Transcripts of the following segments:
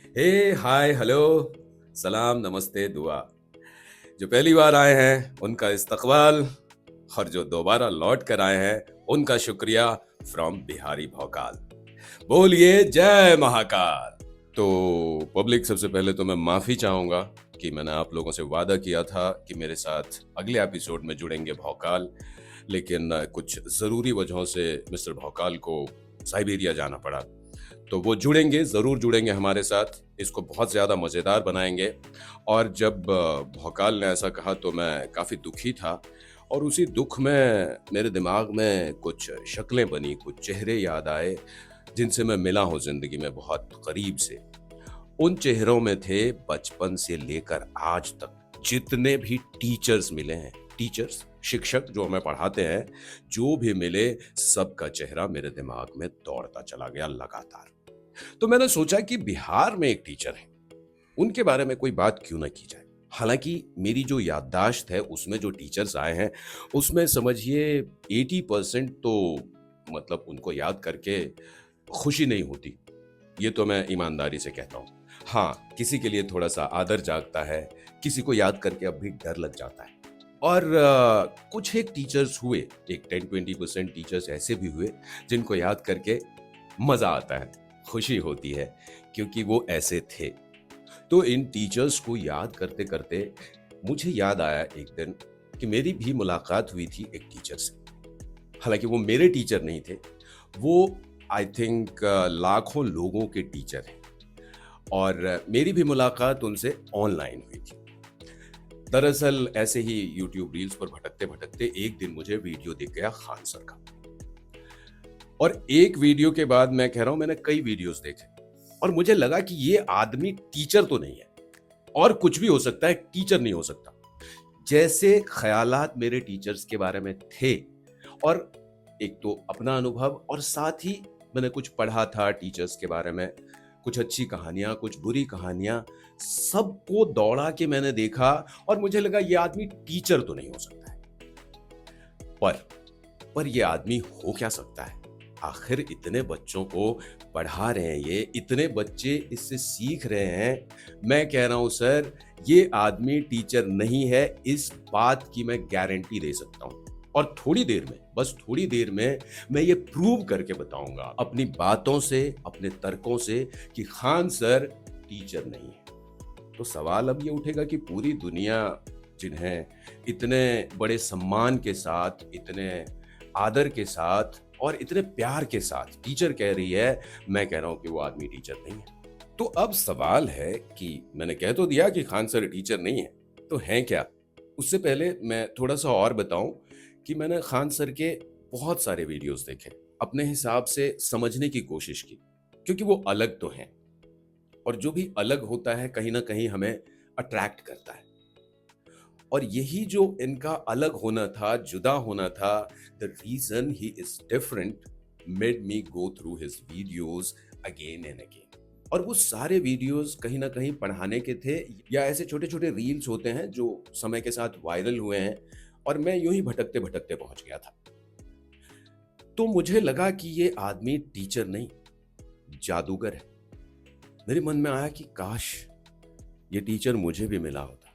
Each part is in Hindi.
हे हाय हेलो सलाम नमस्ते दुआ। जो पहली बार आए हैं उनका इस्तकबाल और जो दोबारा लौट कर आए हैं उनका शुक्रिया फ्रॉम बिहारी भौकाल। बोलिए जय महाकाल। तो पब्लिक, सबसे पहले तो मैं माफी चाहूंगा कि मैंने आप लोगों से वादा किया था कि मेरे साथ अगले एपिसोड में जुड़ेंगे भौकाल, लेकिन कुछ जरूरी वजहों से मिस्टर भौकाल को साइबेरिया जाना पड़ा। तो वो जुड़ेंगे, ज़रूर जुड़ेंगे हमारे साथ, इसको बहुत ज़्यादा मज़ेदार बनाएंगे। और जब भौकाल ने ऐसा कहा तो मैं काफ़ी दुखी था, और उसी दुख में मेरे दिमाग में कुछ शक्लें बनी, कुछ चेहरे याद आए जिनसे मैं मिला हूँ ज़िंदगी में बहुत करीब से। उन चेहरों में थे बचपन से लेकर आज तक जितने भी टीचर्स मिले हैं, टीचर्स, शिक्षक जो हमें पढ़ाते हैं, जो भी मिले सबका चेहरा मेरे दिमाग में दौड़ता चला गया लगातार। तो मैंने सोचा कि बिहार में एक टीचर है, उनके बारे में कोई बात क्यों ना की जाए। हालांकि मेरी जो याददाश्त है उसमें जो टीचर्स आए हैं उसमें समझिए 80% तो मतलब उनको याद करके खुशी नहीं होती, ये तो मैं ईमानदारी से कहता हूँ। हाँ, किसी के लिए थोड़ा सा आदर जागता है, किसी को याद करके अब भी डर लग जाता है। और कुछ एक टीचर्स हुए, एक 10-20% टीचर्स ऐसे भी हुए जिनको याद करके मजा आता है, खुशी होती है, क्योंकि वो ऐसे थे। तो इन टीचर्स को याद करते करते मुझे याद आया एक दिन कि मेरी भी मुलाकात हुई थी एक टीचर से। हालांकि वो मेरे टीचर नहीं थे, वो आई थिंक लाखों लोगों के टीचर हैं, और मेरी भी मुलाकात उनसे ऑनलाइन हुई थी। दरअसल ऐसे ही यूट्यूब रील्स पर भटकते भटकते एक दिन मुझे वीडियो दिख गया खान सर का। और एक वीडियो के बाद मैं कह रहा हूं मैंने कई वीडियोस देखे, और मुझे लगा कि ये आदमी टीचर तो नहीं है, और कुछ भी हो सकता है, टीचर नहीं हो सकता। जैसे ख्यालात मेरे टीचर्स के बारे में थे, और एक तो अपना अनुभव, और साथ ही मैंने कुछ पढ़ा था टीचर्स के बारे में, कुछ अच्छी कहानियां, कुछ बुरी कहानियां, सबको दौड़ा के मैंने देखा, और मुझे लगा ये आदमी टीचर तो नहीं हो सकता है। पर पर ये आदमी हो क्या सकता है? आखिर इतने बच्चों को पढ़ा रहे हैं, ये इतने बच्चे इससे सीख रहे हैं। मैं कह रहा हूं सर, ये आदमी टीचर नहीं है, इस बात की मैं गारंटी दे सकता हूं। और थोड़ी देर में, बस थोड़ी देर में मैं ये प्रूव करके बताऊंगा अपनी बातों से, अपने तर्कों से, कि खान सर टीचर नहीं है। तो सवाल अब ये उठेगा कि पूरी दुनिया जिन्हें इतने बड़े सम्मान के साथ, इतने आदर के साथ और इतने प्यार के साथ टीचर कह रही है, मैं कह रहा हूं कि वो आदमी टीचर नहीं है। तो अब सवाल है कि मैंने कह तो दिया कि खान सर टीचर नहीं है, तो हैं क्या? उससे पहले मैं थोड़ा सा और बताऊं कि मैंने खान सर के बहुत सारे वीडियोस देखे, अपने हिसाब से समझने की कोशिश की, क्योंकि वो अलग तो हैं, और जो भी अलग होता है कहीं ना कहीं हमें अट्रैक्ट करता है। और यही जो इनका अलग होना था, जुदा होना था, the reason he is different made me go through his videos again and again. और वो सारे वीडियोस कहीं ना कहीं पढ़ाने के थे, या ऐसे छोटे छोटे रील्स होते हैं जो समय के साथ वायरल हुए हैं, और मैं यूं ही भटकते भटकते पहुंच गया था। तो मुझे लगा कि ये आदमी टीचर नहीं, जादूगर है। मेरे मन में आया कि काश ये टीचर मुझे भी मिला होता।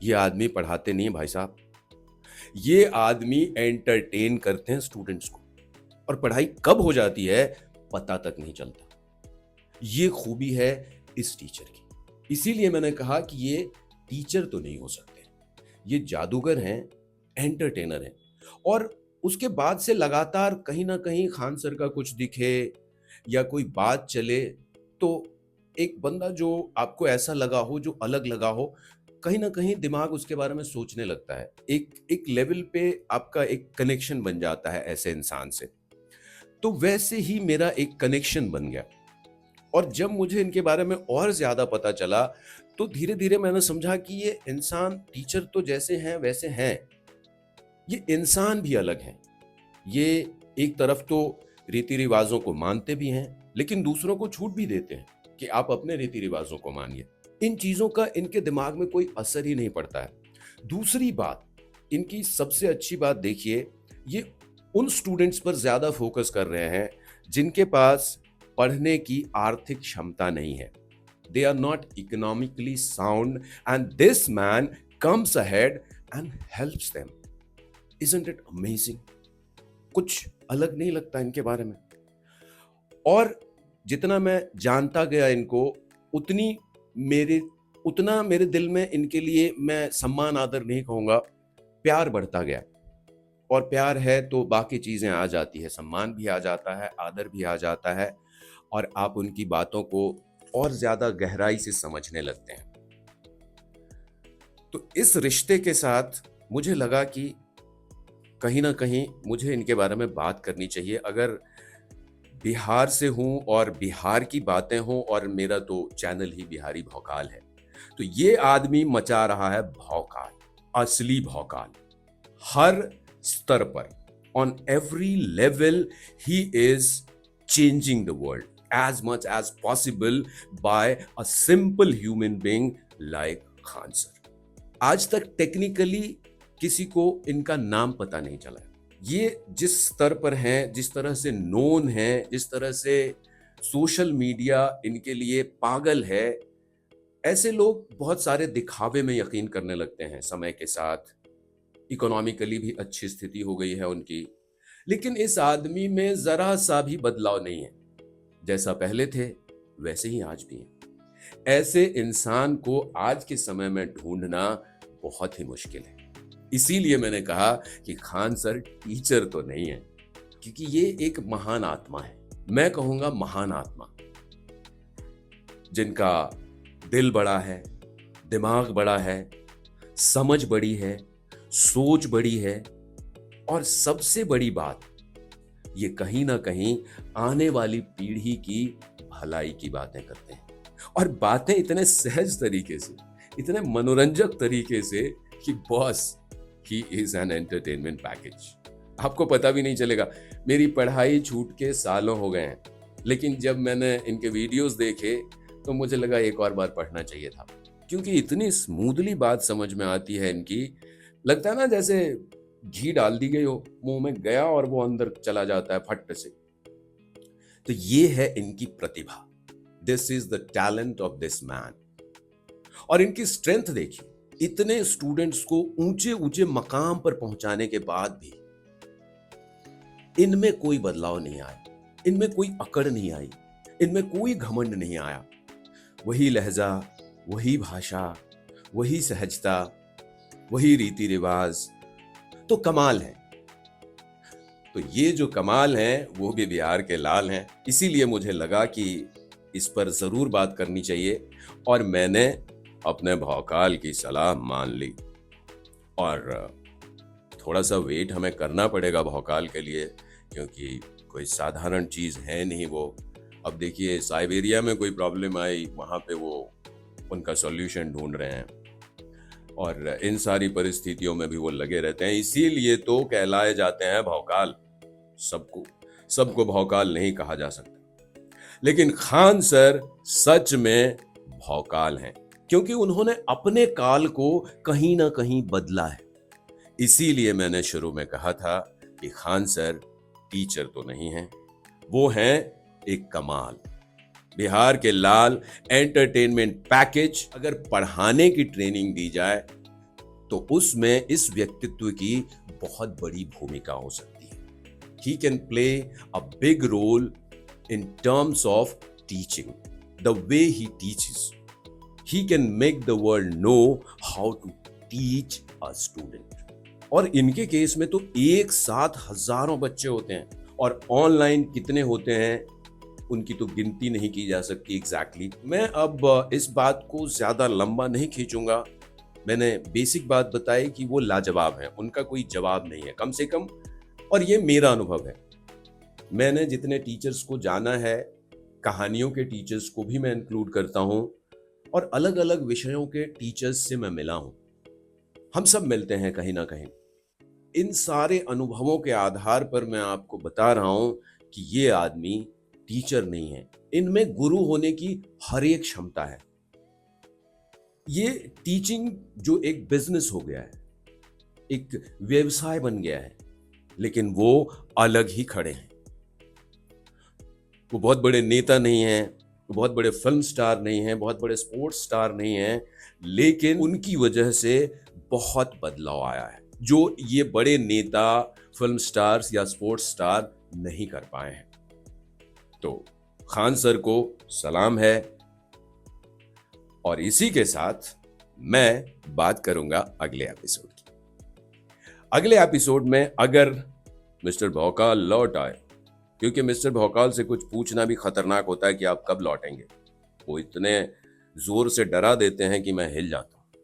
ये आदमी पढ़ाते नहीं भाई साहब, ये आदमी एंटरटेन करते हैं स्टूडेंट्स को, और पढ़ाई कब हो जाती है पता तक नहीं चलता। ये खूबी है इस टीचर की। इसीलिए मैंने कहा कि ये टीचर तो नहीं हो सकते, ये जादूगर हैं, एंटरटेनर हैं। और उसके बाद से लगातार कहीं ना कहीं खान सर का कुछ दिखे या कोई बात चले, तो एक बंदा जो आपको ऐसा लगा हो, जो अलग लगा हो, कहीं ना कहीं दिमाग उसके बारे में सोचने लगता है। एक एक लेवल पे आपका एक कनेक्शन बन जाता है ऐसे इंसान से। तो वैसे ही मेरा एक कनेक्शन बन गया, और जब मुझे इनके बारे में और ज्यादा पता चला तो धीरे धीरे मैंने समझा कि ये इंसान टीचर तो जैसे हैं वैसे हैं, ये इंसान भी अलग हैं। ये एक तरफ तो रीति रिवाजों को मानते भी हैं, लेकिन दूसरों को छूट भी देते हैं कि आप अपने रीति रिवाजों को मानिए। इन चीजों का इनके दिमाग में कोई असर ही नहीं पड़ता है। दूसरी बात, इनकी सबसे अच्छी बात देखिए, ये उन स्टूडेंट्स पर ज्यादा फोकस कर रहे हैं जिनके पास पढ़ने की आर्थिक क्षमता नहीं है। They are not economically sound, and this man comes ahead and helps them. Isn't it amazing? कुछ अलग नहीं लगता इनके बारे में? और जितना मैं जानता गया इनको, उतना मेरे दिल में इनके लिए, मैं सम्मान आदर नहीं कहूंगा, प्यार बढ़ता गया। और प्यार है तो बाकी चीजें आ जाती है, सम्मान भी आ जाता है, आदर भी आ जाता है, और आप उनकी बातों को और ज्यादा गहराई से समझने लगते हैं। तो इस रिश्ते के साथ मुझे लगा कि कहीं ना कहीं मुझे इनके बारे में बात करनी चाहिए। अगर बिहार से हूं और बिहार की बातें हों, और मेरा तो चैनल ही बिहारी भौकाल है, तो ये आदमी मचा रहा है भौकाल, असली भौकाल, हर स्तर पर। On every level he is changing the world as much as possible by a simple human being like Khan sir. आज तक टेक्निकली किसी को इनका नाम पता नहीं चला। ये जिस स्तर पर हैं, जिस तरह से नोन हैं, जिस तरह से सोशल मीडिया इनके लिए पागल है, ऐसे लोग बहुत सारे दिखावे में यकीन करने लगते हैं समय के साथ। इकोनॉमिकली भी अच्छी स्थिति हो गई है उनकी, लेकिन इस आदमी में जरा सा भी बदलाव नहीं है। जैसा पहले थे वैसे ही आज भी हैं। ऐसे इंसान को आज के समय में ढूंढना बहुत ही मुश्किल है। इसीलिए मैंने कहा कि खान सर टीचर तो नहीं है, क्योंकि ये एक महान आत्मा है। मैं कहूंगा महान आत्मा, जिनका दिल बड़ा है, दिमाग बड़ा है, समझ बड़ी है, सोच बड़ी है, और सबसे बड़ी बात, ये कहीं ना कहीं आने वाली पीढ़ी की भलाई की बातें करते हैं। और बातें इतने सहज तरीके से, इतने मनोरंजक तरीके से कि boss, he is an entertainment package. आपको पता भी नहीं चलेगा। मेरी पढ़ाई छूट के सालों हो गए हैं, लेकिन जब मैंने इनके वीडियोस देखे तो मुझे लगा एक और बार पढ़ना चाहिए था, क्योंकि इतनी स्मूथली बात समझ में आती है इनकी। लगता है ना जैसे घी डाल दी गई हो, मुंह में गया और वो अंदर चला जाता है फट से। तो ये है इनकी प्रतिभा। This is the talent of this man. और इनकी स्ट्रेंथ देखिए, इतने स्टूडेंट्स को ऊंचे ऊंचे मकाम पर पहुंचाने के बाद भी इनमें कोई बदलाव नहीं आया, इनमें कोई अकड़ नहीं आई, इनमें कोई घमंड नहीं आया। वही लहजा, वही भाषा, वही सहजता, वही रीति रिवाज। तो कमाल है। तो ये जो कमाल है वो भी बिहार के लाल हैं। इसीलिए मुझे लगा कि इस पर जरूर बात करनी चाहिए, और मैंने अपने भौकाल की सलाह मान ली। और थोड़ा सा वेट हमें करना पड़ेगा भौकाल के लिए, क्योंकि कोई साधारण चीज है नहीं वो। अब देखिए, साइबेरिया में कोई प्रॉब्लम आई, वहां पे वो उनका सॉल्यूशन ढूंढ रहे हैं, और इन सारी परिस्थितियों में भी वो लगे रहते हैं। इसीलिए तो कहलाए जाते हैं भौकाल। सबको भौकाल नहीं कहा जा सकता, लेकिन खान सर सच में भौकाल हैं, क्योंकि उन्होंने अपने काल को कहीं ना कहीं बदला है। इसीलिए मैंने शुरू में कहा था कि खान सर टीचर तो नहीं हैं, वो हैं एक कमाल, बिहार के लाल, एंटरटेनमेंट पैकेज। अगर पढ़ाने की ट्रेनिंग दी जाए तो उसमें इस व्यक्तित्व की बहुत बड़ी भूमिका हो सकती है। He can play a big role in terms of teaching, the way he teaches. He can make the world know how to teach a student. और इनके केस में तो एक साथ हजारों बच्चे होते हैं, और ऑनलाइन कितने होते हैं उनकी तो गिनती नहीं की जा सकती एग्जैक्टली। मैं अब इस बात को ज्यादा लंबा नहीं खींचूंगा। मैंने बेसिक बात बताई कि वो लाजवाब हैं, उनका कोई जवाब नहीं है कम से कम, और ये मेरा अनुभव है। मैंने जितने टीचर्स को जाना है, कहानियों के टीचर्स को भी मैं इंक्लूड करता हूं, और अलग अलग विषयों के टीचर्स से मैं मिला हूं। हम सब मिलते हैं कहीं ना कहीं। इन सारे अनुभवों के आधार पर मैं आपको बता रहा हूं कि ये आदमी टीचर नहीं है, इनमें गुरु होने की हर एक क्षमता है। ये टीचिंग जो एक बिजनेस हो गया है, एक व्यवसाय बन गया है, लेकिन वो अलग ही खड़े हैं। वो बहुत बड़े नेता नहीं हैं, बहुत बड़े फिल्म स्टार नहीं हैं, बहुत बड़े स्पोर्ट्स स्टार नहीं हैं, लेकिन उनकी वजह से बहुत बदलाव आया है, जो ये बड़े नेता, फिल्म स्टार्स या स्पोर्ट्स स्टार नहीं कर पाए हैं। तो खान सर को सलाम है और इसी के साथ मैं बात करूंगा अगले एपिसोड की। अगले एपिसोड में अगर मिस्टर भौकाल लौट आए, क्योंकि मिस्टर भौकाल से कुछ पूछना भी खतरनाक होता है कि आप कब लौटेंगे, वो इतने जोर से डरा देते हैं कि मैं हिल जाता हूं,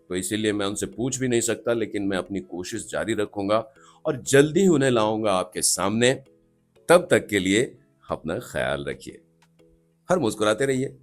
तो इसीलिए मैं उनसे पूछ भी नहीं सकता, लेकिन मैं अपनी कोशिश जारी रखूंगा और जल्दी ही उन्हें लाऊंगा आपके सामने। तब तक के लिए अपना ख्याल रखिए, हर मुस्कुराते रहिए।